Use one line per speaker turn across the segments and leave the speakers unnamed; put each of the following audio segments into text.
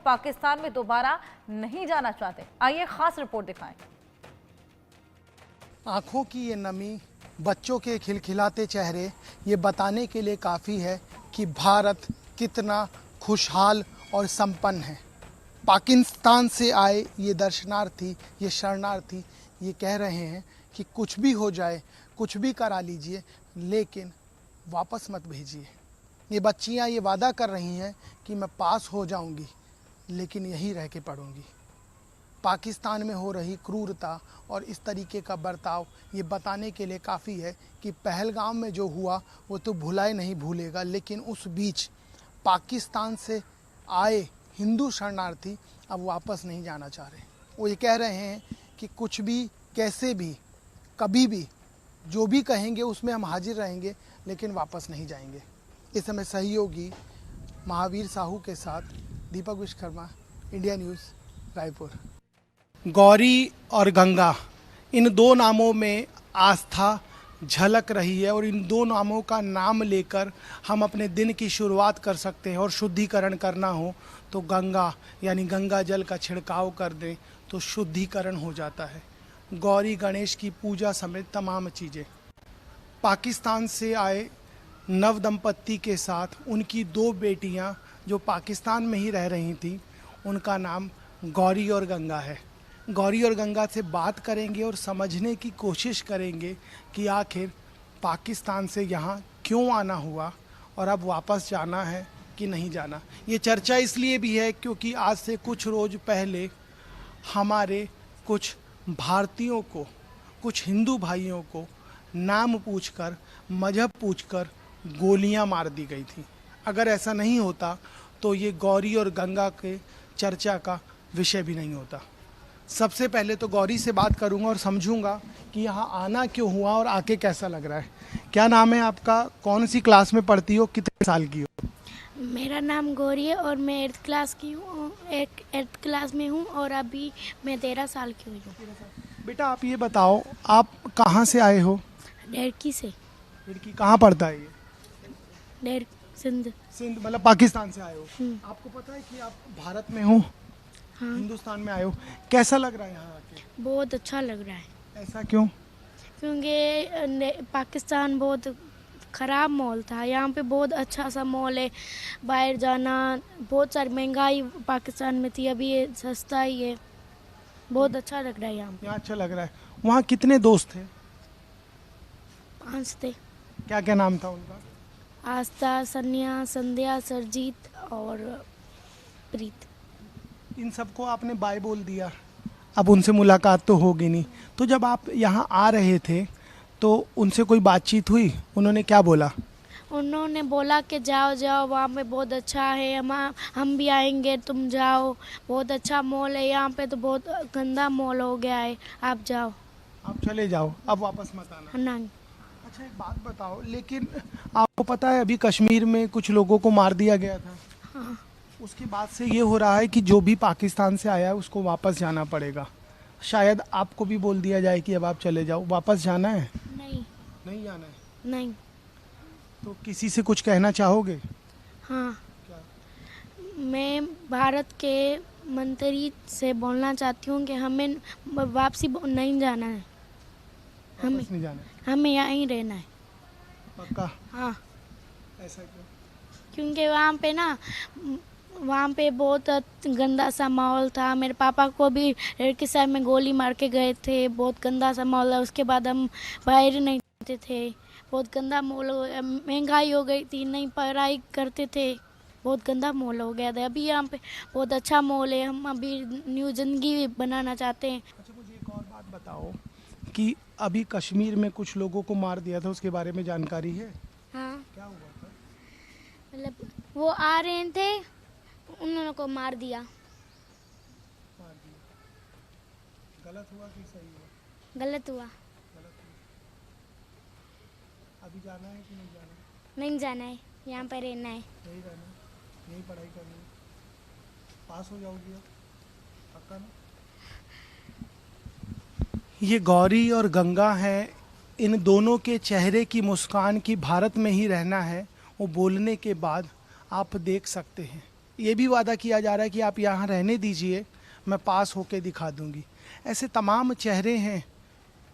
पाकिस्तान में दोबारा नहीं जाना चाहते। आइए खास रिपोर्ट दिखाएं।
आंखों की ये नमी, बच्चों के खिलखिलाते चेहरे ये बताने के लिए काफ़ी है कि भारत कितना खुशहाल और संपन्न है। पाकिस्तान से आए ये दर्शनार्थी, ये शरणार्थी ये कह रहे हैं कि कुछ भी हो जाए, कुछ भी करा लीजिए, लेकिन वापस मत भेजिए। ये बच्चियां ये वादा कर रही हैं कि मैं पास हो जाऊंगी, लेकिन यहीं रह के पढ़ूंगी। पाकिस्तान में हो रही क्रूरता और इस तरीके का बर्ताव ये बताने के लिए काफ़ी है कि पहलगाम में जो हुआ वो तो भुलाए नहीं भूलेगा, लेकिन उस बीच पाकिस्तान से आए हिंदू शरणार्थी अब वापस नहीं जाना चाह रहे। वो ये कह रहे हैं कि कुछ भी, कैसे भी, कभी भी, जो भी कहेंगे उसमें हम हाजिर रहेंगे, लेकिन वापस नहीं जाएंगे। इस समय सहयोगी महावीर साहू के साथ दीपक विश्वकर्मा, इंडिया न्यूज़, रायपुर। गौरी और गंगा, इन दो नामों में आस्था झलक रही है और इन दो नामों का नाम लेकर हम अपने दिन की शुरुआत कर सकते हैं। और शुद्धिकरण करना हो तो गंगा यानी गंगा जल का छिड़काव कर दें तो शुद्धिकरण हो जाता है। गौरी गणेश की पूजा समेत तमाम चीज़ें। पाकिस्तान से आए नव दंपत्ति के साथ उनकी दो बेटियां जो पाकिस्तान में ही रह रही थी, उनका नाम गौरी और गंगा है। गौरी और गंगा से बात करेंगे और समझने की कोशिश करेंगे कि आखिर पाकिस्तान से यहाँ क्यों आना हुआ और अब वापस जाना है कि नहीं जाना। ये चर्चा इसलिए भी है क्योंकि आज से कुछ रोज़ पहले हमारे कुछ भारतीयों को, कुछ हिंदू भाइयों को नाम पूछकर, मजहब पूछकर गोलियां मार दी गई थी। अगर ऐसा नहीं होता तो ये गौरी और गंगा के चर्चा का विषय भी नहीं होता। सबसे पहले तो गौरी से बात करूंगा और समझूंगा कि यहाँ आना क्यों हुआ और आके कैसा लग रहा है। क्या नाम है आपका? कौन सी क्लास में पढ़ती हो? कितने साल की हो?
मेरा नाम गौरी है और मैं 8th क्लास की हूँ, 8th क्लास में हूँ और अभी मैं 13 साल की हुई हूँ।
बेटा आप ये बताओ, आप कहाँ से आए हो?
डेरकी से।
लड़की कहाँ पढ़ता है ये?
सिंध।
सिंध मतलब पाकिस्तान से आए हो। आपको पता है कि आप भारत में हो?
हाँ।
हिंदुस्तान में आए हो। कैसा लग रहा है यहाँ आके?
बहुत अच्छा लग रहा है।
ऐसा क्यों?
क्योंकि पाकिस्तान बहुत ख़राब मॉल था, यहाँ पे बहुत अच्छा सा मॉल है। बाहर जाना, बहुत सारी महंगाई पाकिस्तान में थी, अभी ये सस्ता ही है। बहुत अच्छा लग रहा है यहाँ पे।
यहाँ अच्छा लग रहा है। वहाँ कितने दोस्त थे?
5 थे।
क्या क्या नाम था उनका?
आस्था, सन्या, संध्या, सरजीत और प्रीत।
इन सबको आपने बाय बोल दिया, अब उनसे मुलाकात तो होगी नहीं। तो जब आप यहाँ आ रहे थे तो उनसे कोई बातचीत हुई? उन्होंने क्या बोला?
उन्होंने बोला कि जाओ जाओ, वहाँ पे बहुत अच्छा है, हम भी आएंगे, तुम जाओ, बहुत अच्छा मॉल है। यहाँ पे तो बहुत गंदा मॉल हो गया है, आप जाओ।
आप चले जाओ, अब वापस मत आना।
नहीं।
अच्छा एक बात बताओ, लेकिन आपको पता है अभी कश्मीर में कुछ लोगों को मार दिया गया था।
हाँ।
उसके बाद से ये हो रहा है कि जो भी पाकिस्तान से आया है उसको वापस जाना पड़ेगा। शायद आपको भी बोल दिया जाए कि अब आप चले जाओ। वापस जाना है?
नहीं।
नहीं जाना है?
नहीं।
तो किसी से कुछ कहना चाहोगे?
हाँ।
क्या?
मैं भारत के मंत्री से बोलना चाहती हूँ कि हमें वापसी नहीं जाना है,
वापस नहीं जाना है?
हमें यहीं रहना है।
पक्का?
हाँ।
ऐसा क्यों?
क्योंकि वहाँ पे बहुत गंदा सा माहौल था। मेरे पापा को भी लड़की साहब में गोली मार के गए थे। बहुत गंदा सा माहौल है। उसके बाद हम बाहर नहीं जाते थे। बहुत गंदा माहौल, महंगाई हो गई थी, नहीं पढ़ाई करते थे, बहुत गंदा माहौल हो गया था। अभी यहाँ पे बहुत अच्छा माहौल है, हम अभी न्यू जिंदगी बनाना चाहते हैं।
अच्छा मुझे एक और बात बताओ कि अभी कश्मीर में कुछ लोगों को मार दिया था, उसके बारे में जानकारी है?
हाँ।
क्या हुआ था?
मतलब वो आ रहे थे, उन्होंने को मार दिया।
मार दिया। गलत हुआ कि सही हुआ?
गलत हुआ।
गलत हुआ। अभी जाना है कि नहीं जाना है?
नहीं जाना है, यहाँ पर रहना है।
यही रहना है, यही पढ़ाई करनी है। पास हो जाओगी अब? पक्का ना? ये गौरी और गंगा हैं। इन दोनों के चेहरे की मुस्कान की भारत में ही रहना है, वो बोलने के बाद आप देख सकते हैं ये भी वादा किया जा रहा है कि आप यहाँ रहने दीजिए, मैं पास होके दिखा दूंगी। ऐसे तमाम चेहरे हैं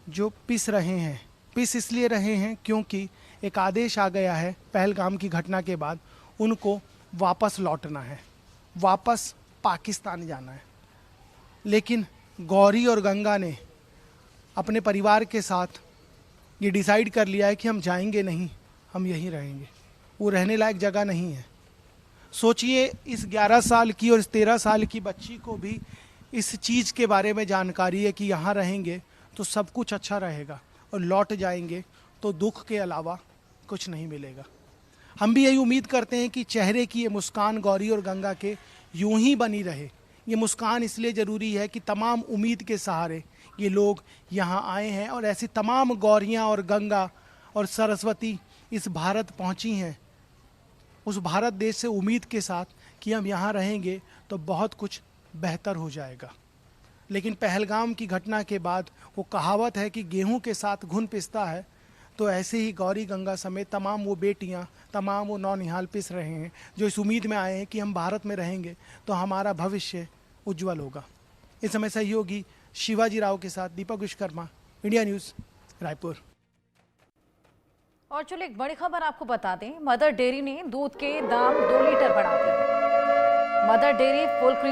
जो पिस रहे हैं। पिस इसलिए रहे हैं क्योंकि एक आदेश आ गया है पहलगाम की घटना के बाद, उनको वापस लौटना है, वापस पाकिस्तान जाना है। लेकिन गौरी और गंगा ने अपने परिवार के साथ ये डिसाइड कर लिया है कि हम जाएंगे नहीं, हम यहीं रहेंगे। वो रहने लायक जगह नहीं है। सोचिए, इस 11 साल की और इस 13 साल की बच्ची को भी इस चीज़ के बारे में जानकारी है कि यहाँ रहेंगे तो सब कुछ अच्छा रहेगा और लौट जाएंगे तो दुख के अलावा कुछ नहीं मिलेगा। हम भी यही उम्मीद करते हैं कि चेहरे की ये मुस्कान गौरी और गंगा के यूं ही बनी रहे। ये मुस्कान इसलिए ज़रूरी है कि तमाम उम्मीद के सहारे ये लोग यहाँ आए हैं और ऐसी तमाम गौरियाँ और गंगा और सरस्वती इस भारत पहुँची हैं, उस भारत देश से उम्मीद के साथ कि हम यहाँ रहेंगे तो बहुत कुछ बेहतर हो जाएगा। लेकिन पहलगाम की घटना के बाद वो कहावत है कि गेहूं के साथ घुन पिसता है, तो ऐसे ही गौरी गंगा समेत तमाम वो बेटियां, तमाम वो नौनिहाल पिस रहे हैं जो इस उम्मीद में आए हैं कि हम भारत में रहेंगे तो हमारा भविष्य उज्जवल होगा। इस समय सहयोगी शिवाजी राव के साथ दीपक विश्वकर्मा, इंडिया न्यूज़, रायपुर।
और चलो एक बड़ी खबर आपको बता दें, मदर डेयरी ने दूध के दाम 2 लीटर बढ़ा दिए। Mother dairy full cream